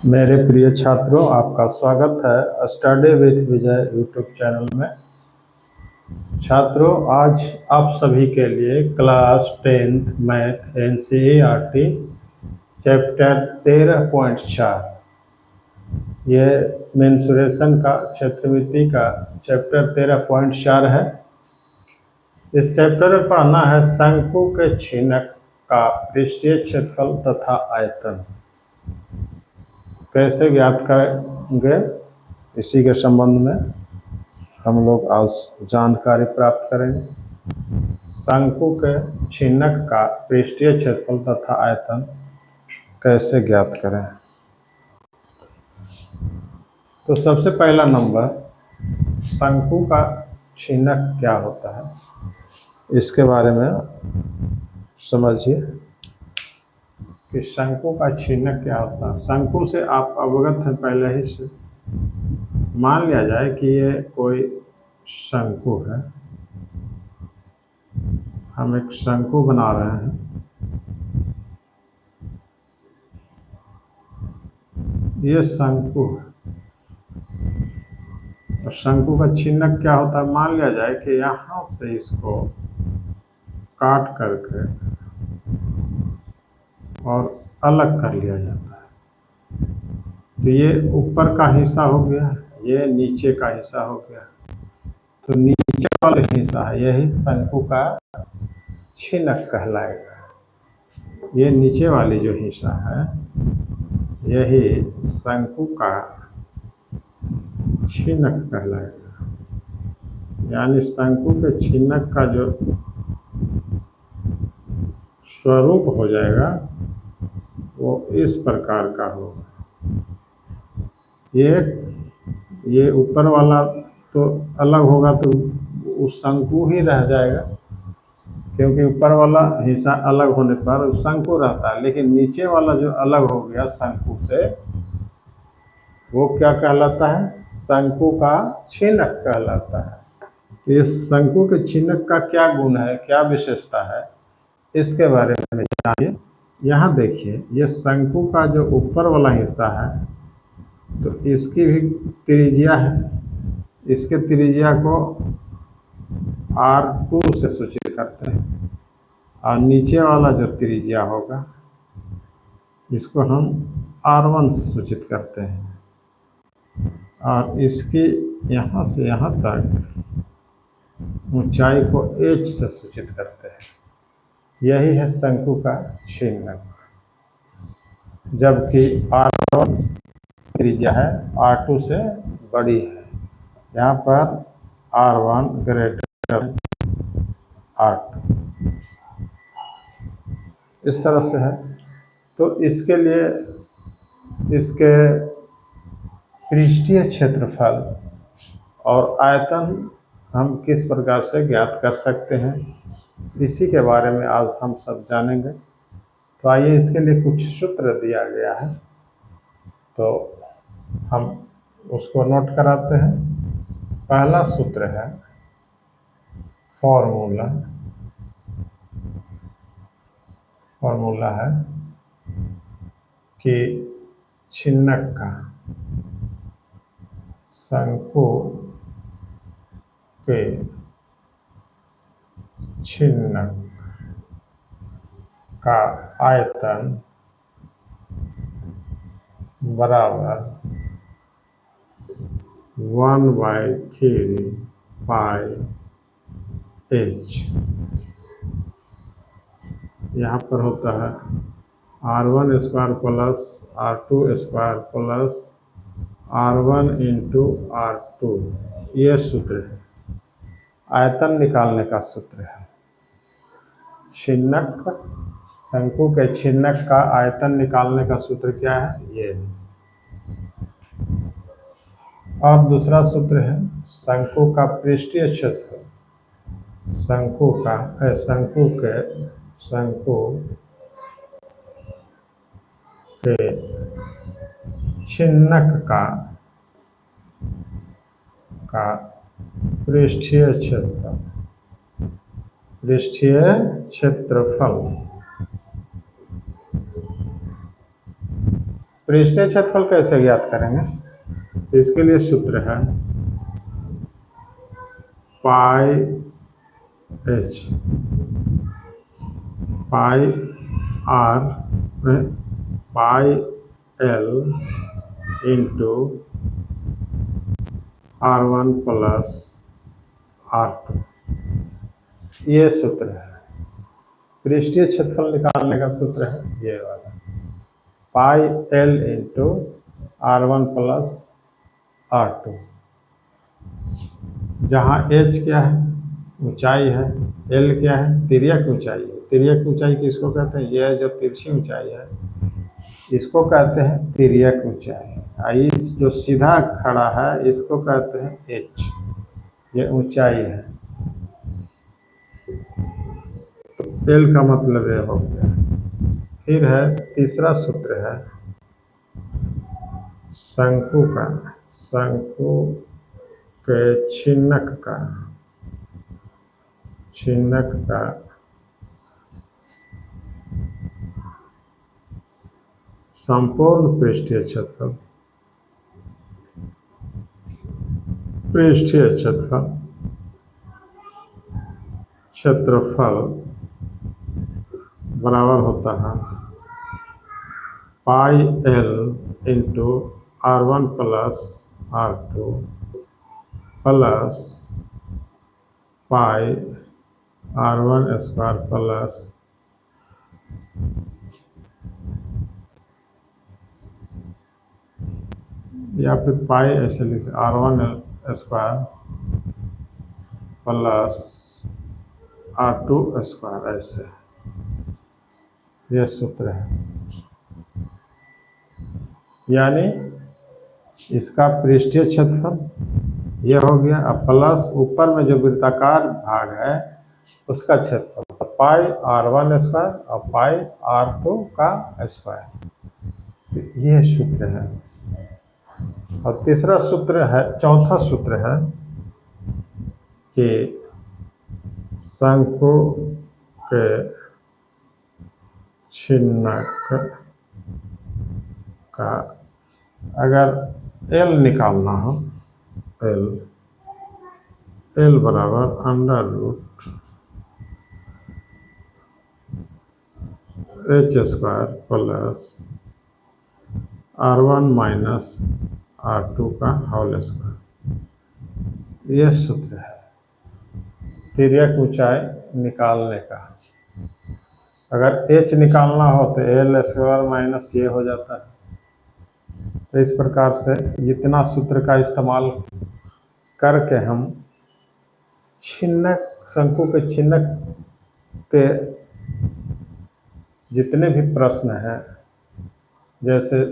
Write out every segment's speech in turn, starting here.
मेरे प्रिय छात्रों, आपका स्वागत है study with Vijay YouTube channel में। छात्रों, आज आप सभी के लिए class 10th math NCERT chapter 13.4 ये मेंसुरेशन का क्षेत्रमिति का चैप्टर 13.4 है। इस चैप्टर में पढ़ना है शंकु के छीनक का पृष्ठीय क्षेत्रफल तथा आयतन कैसे ज्ञात करेंगे, इसी के संबंध में हम लोग आज जानकारी प्राप्त करेंगे। शंकु के छीनक का पृष्ठीय क्षेत्रफल तथा आयतन कैसे ज्ञात करें। तो सबसे पहला नंबर, शंकु का छीनक क्या होता है, इसके बारे में समझिए कि शंकु का छीनक क्या होता है। शंकु से आप अवगत हैं पहले ही से। मान लिया जाए कि ये कोई शंकु है, हम एक शंकु बना रहे हैं। ये शंकु है और शंकु का छीनक क्या होता है। मान लिया जाए कि यहाँ से इसको काट करके और अलग कर लिया जाता है, तो ये ऊपर का हिस्सा हो गया, ये नीचे का हिस्सा हो गया। तो नीचे वाला हिस्सा है, यही शंकु का छीनक कहलाएगा। ये नीचे वाली जो हिस्सा है, यही शंकु का छीनक कहलाएगा। यानी शंकु के छीनक का जो स्वरूप हो जाएगा वो इस प्रकार का होगा। ये ऊपर वाला तो अलग होगा, तो उस शंकु ही रह जाएगा, क्योंकि ऊपर वाला हिस्सा अलग होने पर शंकु रहता है। लेकिन नीचे वाला जो अलग हो गया शंकु से, वो क्या कहलाता है, शंकु का छीनक कहलाता है। तो इस शंकु के छीनक का क्या गुण है, क्या विशेषता है, इसके बारे में जानिए। यहाँ देखिए, ये शंकु का जो ऊपर वाला हिस्सा है, तो इसकी भी त्रिज्या है। इसके त्रिज्या को R2 से सूचित करते हैं, और नीचे वाला जो त्रिज्या होगा इसको हम R1 से सूचित करते हैं, और इसकी यहाँ से यहाँ तक ऊंचाई को H से सूचित करते हैं। यही है शंकु का छीनक। जबकि R1 त्रिज्या है, R2 से बड़ी है। यहाँ पर R1 ग्रेटर R2, इस तरह से है। तो इसके लिए इसके पृष्ठीय क्षेत्रफल और आयतन हम किस प्रकार से ज्ञात कर सकते हैं, इसी के बारे में आज हम सब जानेंगे। तो आइए, इसके लिए कुछ सूत्र दिया गया है, तो हम उसको नोट कराते हैं। पहला सूत्र है फॉर्मूला है कि छीनक का, शंकु के छीनक का आयतन बराबर 1/3 पाई H। यहाँ पर होता है R1 square plus R2 square plus R1 into R2। ये सूत्र है, आयतन निकालने का सूत्र है। छीनक, शंकु के छीनक का आयतन निकालने का सूत्र क्या है, ये है। और दूसरा सूत्र है शंकु का पृष्ठीय क्षेत्रफल। शंकु के छीनक का पृष्ठीय क्षेत्रफल पृष्ठीय क्षेत्रफल कैसे ज्ञात करेंगे? तो इसके लिए सूत्र है pi H pi R pi L into R1 plus R2, ये सूत्र है। पृष्ठीय क्षेत्रफल निकालने का सूत्र है ये वाला, पाई L into R1 plus R2, जहाँ h क्या है, ऊंचाई है, l क्या है, तिर्यक ऊंचाई है। तिर्यक ऊंचाई किसको कहते हैं? यह जो तिरछी ऊंचाई है इसको कहते हैं तिर्यक ऊंचाई। आई जो सीधा खड़ा है इसको कहते हैं h, ये ऊंचाई है। तो l का मतलब ये हो गया। फिर है तीसरा सूत्र है शंकु का, शंकु के छिन्नक का संपूर्ण पृष्ठीय क्षेत्रफल बराबर होता है पाई L into R1 plus R2 plus pi R1 square plus या फिर पाई ऐसे लिखे R1 square plus R2 square, ऐसे ये सूत्र है। यानी इसका पृष्ठीय क्षेत्रफल ये हो गया, अब प्लस ऊपर में जो वृत्ताकार भाग है उसका क्षेत्रफल, तो पाई R1 स्क्वायर और पाई R2 का स्क्वायर, तो ये सूत्र है। और तीसरा सूत्र है, चौथा सूत्र है कि शंकु के छिन्नक का अगर L निकालना हो, L बराबर under root h square plus R1 minus R2 का होल स्क्वायर, यह सूत्र है तिर्यक ऊंचाई निकालने का। अगर h निकालना हो तो L स्क्वायर माइनस ये हो जाता है। तो इस प्रकार से इतना सूत्र का इस्तेमाल करके हम छिन्नक, शंकु के छिन्नक के जितने भी प्रश्न हैं, जैसे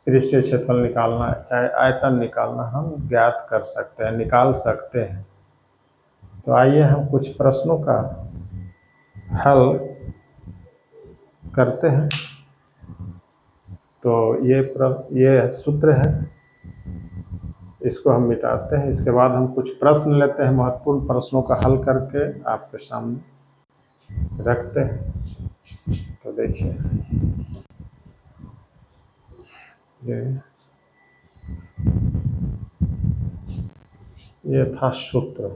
पृष्ठीय क्षेत्रफल निकालना चाहे आयतन निकालना, हम ज्ञात कर सकते हैं, निकाल सकते हैं। तो आइए हम कुछ प्रश्नों का हल करते हैं। तो ये सूत्र है, इसको हम मिटाते हैं। इसके बाद हम कुछ प्रश्न लेते हैं, महत्वपूर्ण प्रश्नों का हल करके आपके सामने रखते हैं। तो देखिए, ये था सूत्र।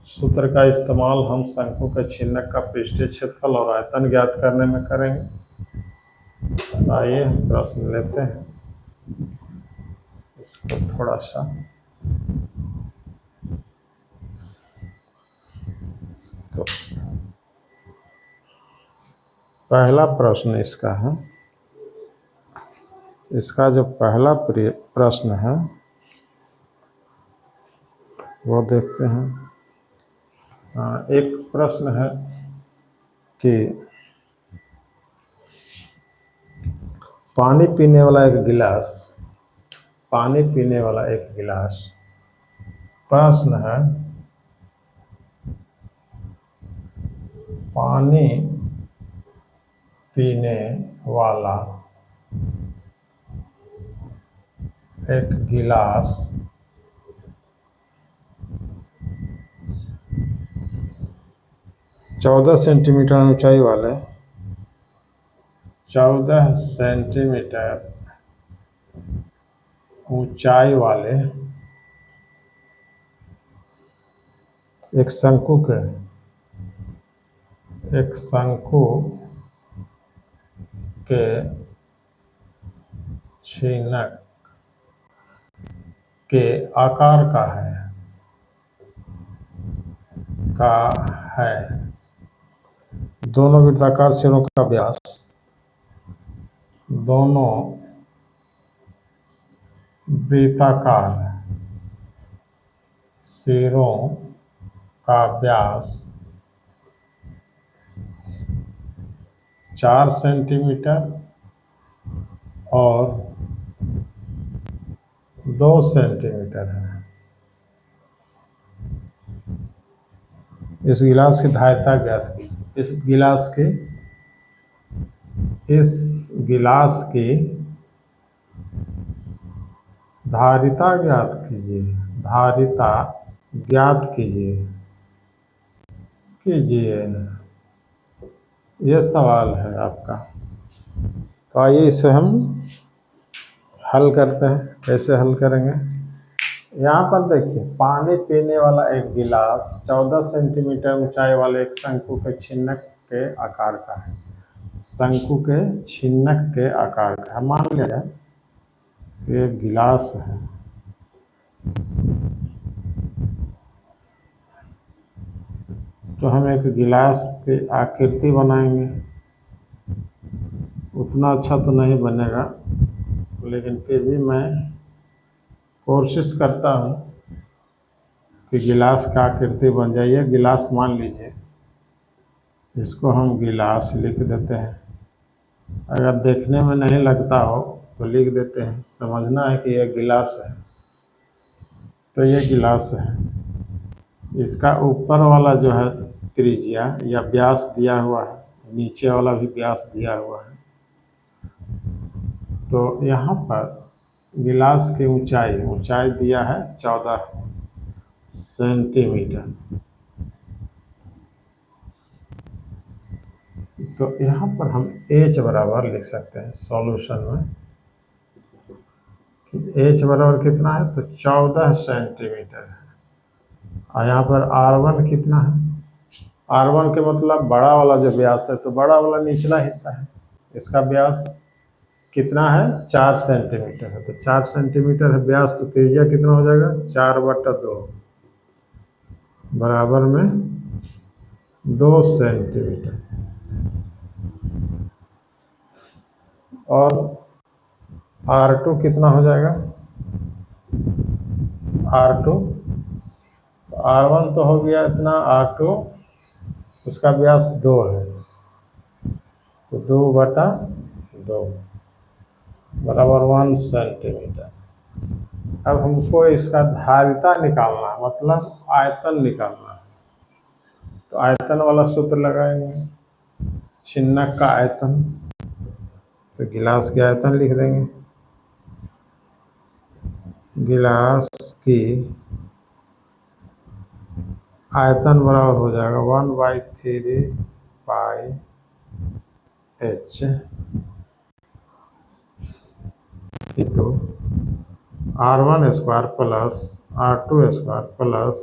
सूत्र का इस्तेमाल हम शंकु के छिन्नक का पृष्ठीय क्षेत्रफल और आयतन ज्ञात करने में करेंगे। तो आइए हम प्रश्न लेते हैं, इसको थोड़ा सा तो पहला प्रश्न इसका है, इसका जो पहला प्रश्न है वो देखते हैं। एक प्रश्न है कि पानी पीने वाला एक गिलास, प्रश्न है पानी पीने वाला एक गिलास 14 सेंटीमीटर ऊंचाई वाले 14 सेंटीमीटर ऊंचाई वाले एक शंकु के छीनक के आकार का है दोनों वृत्ताकार सिरों का व्यास, दोनों वृत्ताकार सिरों का व्यास 4 सेंटीमीटर और 2 सेंटीमीटर है। इस गिलास की धारिता ज्ञात की। इस गिलास की धारिता ज्ञात कीजिए। धारिता ज्ञात कीजिए ये सवाल है आपका। तो आइए इसे हम हल करते हैं। कैसे हल करेंगे? यहाँ पर देखिए, पानी पीने वाला एक गिलास 14 सेंटीमीटर ऊंचाई वाले एक शंकु के छिन्नक के आकार का है। शंकु के छिन्नक के आकार का है। मान लिया जाए कि एक गिलास है, तो हम एक गिलास की आकृति बनाएंगे। उतना अच्छा तो नहीं बनेगा, लेकिन फिर भी मैं कोशिश करता हूँ कि गिलास का आकृति बन जाए। ये गिलास मान लीजिए, इसको हम गिलास लिख देते हैं। अगर देखने में नहीं लगता हो तो लिख देते हैं, समझना है कि यह गिलास है। तो ये गिलास है, इसका ऊपर वाला जो है त्रिज्या या व्यास दिया हुआ है, नीचे वाला भी व्यास दिया हुआ है। तो यहाँ पर गिलास की ऊंचाई दिया है 14 सेंटीमीटर। तो यहाँ पर हम h बराबर लिख सकते हैं सॉल्यूशन में। h बराबर कितना है? तो 14 सेंटीमीटर है। और यहाँ पर r1 कितना है? r1 के मतलब बड़ा वाला जो व्यास है, तो बड़ा वाला निचला हिस्सा है, इसका व्यास कितना है? 4 सेंटीमीटर है। तो 4 सेंटीमीटर है व्यास, तो त्रिज्या कितना हो जाएगा? 4/2 बराबर में 2 सेंटीमीटर। और r2 कितना हो जाएगा? r2 तो r1 तो हो गया इतना, r2 उसका व्यास 2 है, तो 2/2 बराबर 1 सेंटीमीटर। अब हमको इसका धारिता निकालना है, मतलब आयतन निकालना है। तो आयतन वाला सूत्र लगाएंगे, छिन्नक का आयतन। तो गिलास की आयतन लिख देंगे। गिलास की आयतन बराबर हो जाएगा 1/3 पाई h into r1 square plus r2 square plus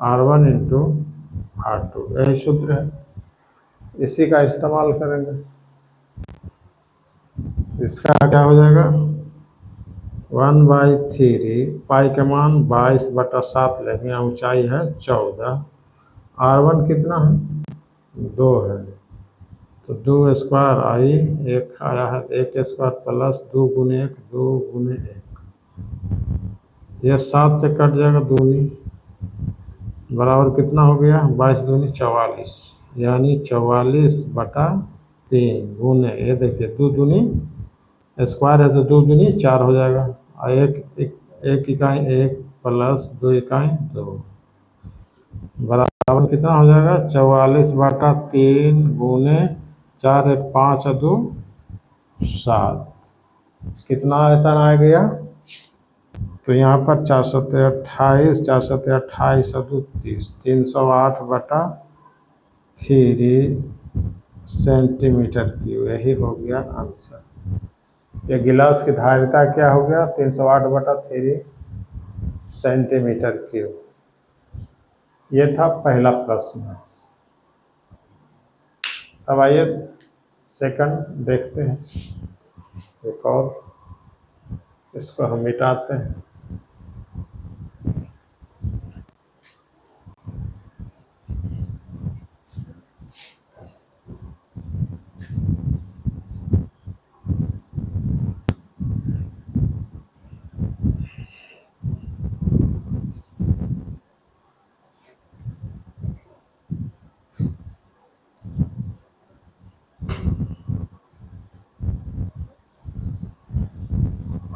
r1 into r2। यही सूत्र है, इसी का इस्तेमाल करेंगे। इसका क्या हो जाएगा? 1/3 पाई के मान 22/7 लेंगे। ऊंचाई है 14, r1 कितना है? 2 है, तो 2 स्क्वायर आई, 1 आया है, 1 स्क्वायर प्लस 2 गुने 1, 2 गुने 1, यह 7 से कट जाएगा, दूनी बराबर कितना हो गया? 22 दूनी 44, यानी 44/3 गुने, ये देखिए 2 दूनी स्क्वायर है तो 2 दूनी 4 हो जाएगा। और एक इकाई 1 प्लस 2 इकाई 2 बराबर कितना हो जाएगा? 44/3 गुने 4, 1 5 और 2 7। कितना आयतन आ गया? तो यहाँ पर 428, 428 और 2 30, 308/3 सेंटीमीटर क्यूब, यही हो गया आंसर। ये गिलास की धारिता क्या हो गया, 308/3 सेंटीमीटर क्यूब। ये था पहला प्रश्न। अब आइए सेकंड देखते हैं, एक और, इसको हम मिटाते हैं।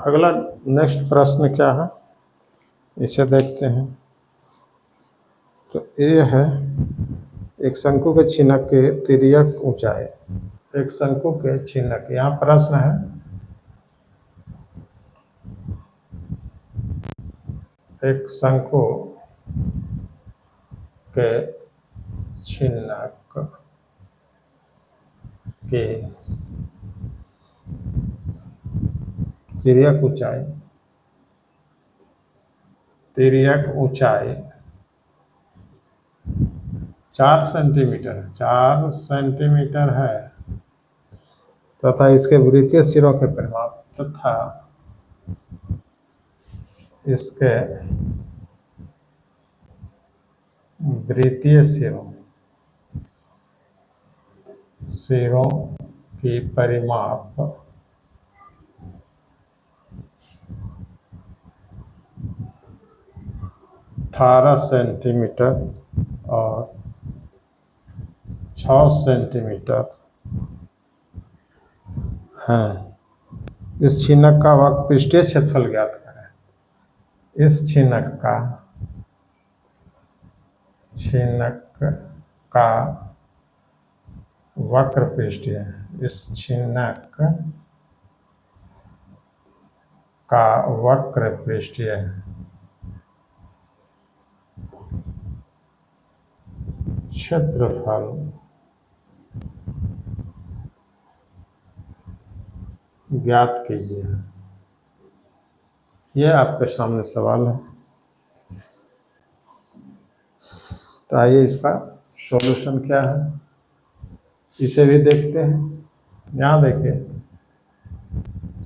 अगला नेक्स्ट प्रश्न क्या है, इसे देखते हैं। तो ये है, एक शंकु के छिनक के तिर्यक ऊंचाई, एक शंकु के छिनक, यहाँ प्रश्न है, एक शंकु के छिनक के तिर्यक ऊंचाई, तिर्यक ऊंचाई 4 सेंटीमीटर है, 4 सेंटीमीटर है, तथा इसके वृत्तीय सिरों के परिमाप तथा इसके वृत्तीय सिरों की परिमाप 18 सेंटीमीटर और 6 सेंटीमीटर है। इस छिनक का वक्र पृष्ठीय क्षेत्रफल ज्ञात करें। इस छिनक का वक्र पृष्ठीय, इस छिनक का वक्र पृष्ठीय क्षेत्रफल ज्ञात कीजिए। यह आपके सामने सवाल है। तो आइए इसका सॉल्यूशन क्या है, इसे भी देखते हैं। यहाँ देखिए,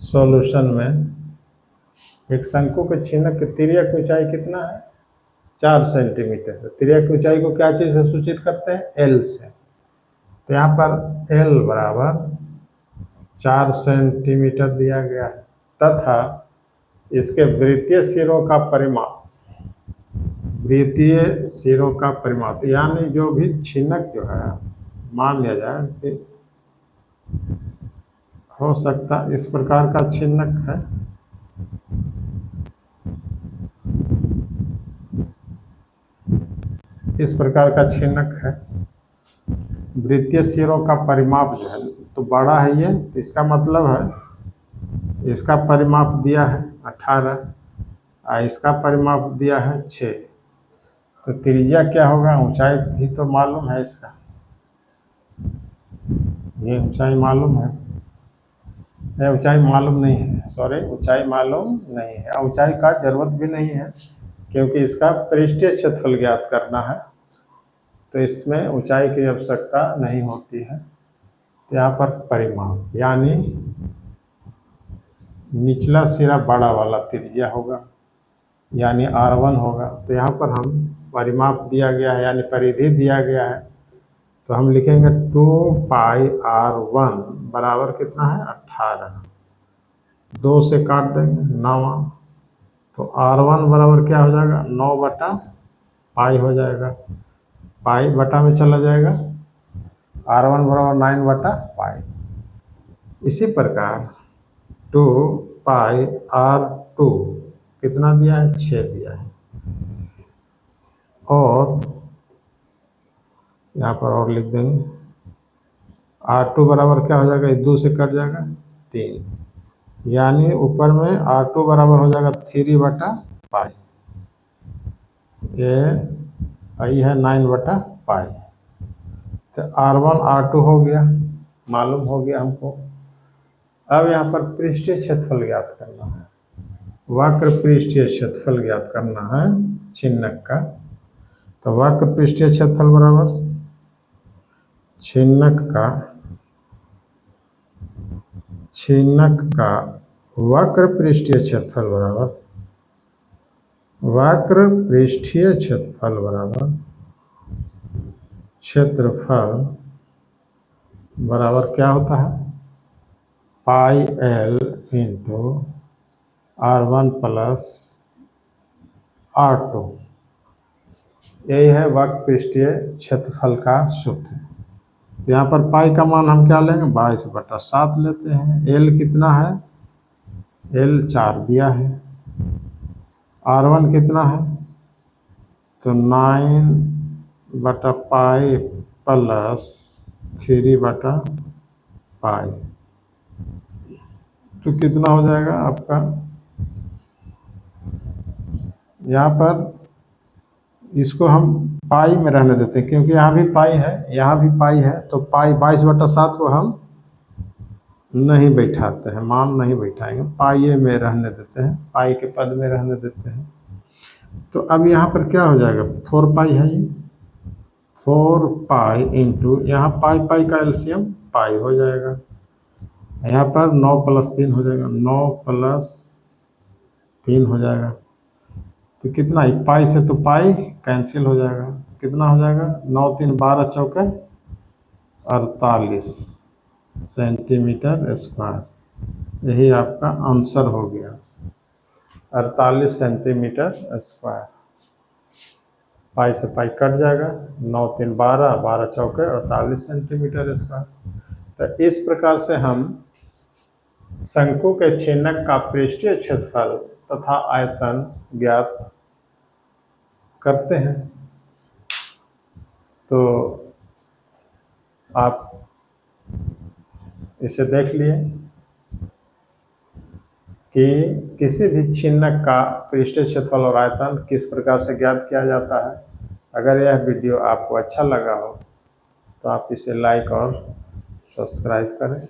सॉल्यूशन में एक शंकु के छिनक की तिर्यक ऊंचाई कितना है, 4 सेंटीमीटर। तिर्यक ऊंचाई को क्या चीज़ से सूचित करते हैं, एल से। तो यहाँ पर एल बराबर 4 सेंटीमीटर दिया गया है, तथा इसके वृत्तीय सिरों का परिमाप, वृत्तीय सिरों का परिमाप यानी जो भी छिनक जो है, मान लिया जाए कि हो सकता इस प्रकार का छिनक है, इस प्रकार का छिनक है, वृत्तीय सिरों का परिमाप जो है तो बड़ा है ये, तो इसका मतलब है इसका परिमाप दिया है 18 और इसका परिमाप दिया है 6। तो त्रिज्या क्या होगा, ऊंचाई भी तो मालूम है इसका, ये ऊंचाई मालूम है, ये ऊंचाई मालूम नहीं है, सॉरी ऊंचाई मालूम नहीं है, ऊंचाई का जरूरत भी नहीं है क्योंकि इसका पृष्ठीय क्षेत्रफल ज्ञात करना है, तो इसमें ऊंचाई की आवश्यकता नहीं होती है। तो यहाँ पर परिमाप यानी निचला सिरा बड़ा वाला त्रिज्या होगा, यानी R1 होगा। तो यहाँ पर हम परिमाप दिया गया है यानी परिधि दिया गया है, तो हम लिखेंगे 2πr1 बराबर कितना है 18, 2 से काट देंगे 9, तो R1 बराबर क्या हो जाएगा 9/π हो जाएगा, पाई बटा में चला जाएगा, R1 बराबर 9/π। इसी प्रकार 2πr2 कितना दिया है 6 दिया है, और यहाँ पर और लिख देंगे R2 बराबर क्या हो जाएगा, 2 से कट जाएगा 3, यानी ऊपर में R2 बराबर हो जाएगा 3/π, ये आई है 9/π। तो R1 R2 हो गया, मालूम हो गया हमको। अब यहाँ पर पृष्ठीय क्षेत्रफल ज्ञात करना है, वक्र पृष्ठीय क्षेत्रफल ज्ञात करना है छिन्नक का। तो वक्र पृष्ठीय क्षेत्रफल बराबर छिन्नक का वक्र पृष्ठीय क्षेत्रफल बराबर क्षेत्रफल बराबर क्या होता है, पाई L into R1 plus R2। यही है वक्र पृष्ठीय क्षेत्रफल का सूत्र। यहाँ पर पाई का मान हम क्या लेंगे, 22/7 लेते हैं। L कितना है, L 4 दिया है। R1 कितना है, तो 9/पाई प्लस 3/पाई, तो कितना हो जाएगा आपका, यहाँ पर इसको हम पाई में रहने देते हैं क्योंकि यहाँ भी पाई है, यहाँ भी पाई है, तो पाई 22/7 को हम नहीं बैठाते हैं, मान नहीं बैठाएंगे, पाई में रहने देते हैं, पाई के पद में रहने देते हैं। तो अब यहाँ पर क्या हो जाएगा, 4 पाई है, ये 4 पाई इंटू यहाँ पाई का एलसीएम पाई हो जाएगा। यहाँ पर 9 + 3 हो जाएगा, 9 + 3 हो जाएगा। तो कितना है, पाई से तो पाई कैंसिल हो जाएगा, कितना हो जाएगा, 9 × 3 = 12, चौके 48 सेंटीमीटर स्क्वायर। यही आपका आंसर हो गया, 48 सेंटीमीटर स्क्वायर। पाई से पाई कट जाएगा, 9 × 3 = 12, 12 चौके 48 सेंटीमीटर स्क्वायर। तो इस प्रकार से हम शंकु के छिन्नक का पृष्ठीय क्षेत्रफल तथा आयतन ज्ञात करते हैं। तो आप इसे देख लिए कि किसी भी छिन्नक का पृष्ठीय क्षेत्रफल और आयतन किस प्रकार से ज्ञात किया जाता है। अगर यह वीडियो आपको अच्छा लगा हो तो आप इसे लाइक और सब्सक्राइब करें।